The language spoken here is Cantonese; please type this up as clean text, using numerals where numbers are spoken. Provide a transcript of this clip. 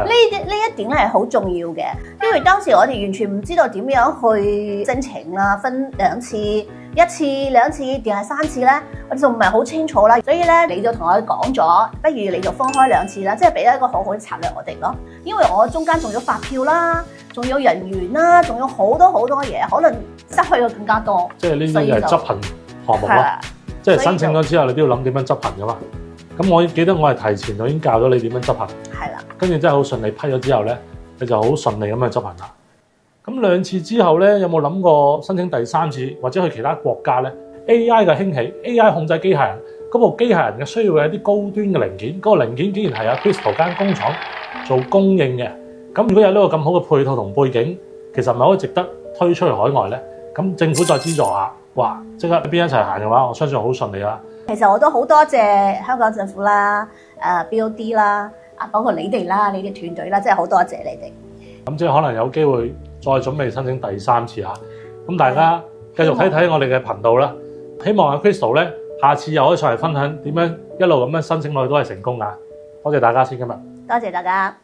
一點咧係好重要嘅，因為當時我哋完全唔知道點樣去申請啦，分兩次、一次、兩次定係3次咧，我哋就唔係好清楚啦。所以咧，你就同我講咗，不如你就分開2次啦，即係俾一個好好嘅策略我哋咯。因為我中間仲要發票啦，仲有人員啦，仲有好多嘢，可能失去嘅更加多。即係呢啲係執行項目咯，即係申請咗之後，你都要諗點樣執行噶嘛。咁我記得我係提前就已經教咗你點樣執行，係啦，跟住真係好順利批咗之後咧，你就好順利咁去執行啦。咁2次之後咧，有冇諗過申請第3次或者去其他國家咧 ？AI 嘅興起 ，AI 控制機械人，嗰部機械人嘅需要嘅一啲高端嘅零件，嗰個零件竟然係有 Crystal 間工廠做供應嘅。咁如果有呢個咁好嘅配套同背景，其實咪可以值得推出去海外咧？咁政府再資助下，哇！即刻邊一齊行嘅話，我相信好順利啦。其實我都好多謝香港政府啦、BOD 啦、包括你哋啦、你哋團隊啦，真係好多謝你哋。咁即係可能有機會再準備申請第3次嚇。咁大家繼續睇睇我哋嘅頻道啦。希望阿 Crystal 咧，下次又可以上嚟分享點樣一路咁樣申請落去都係成功㗎。多謝大家先今日。多謝大家。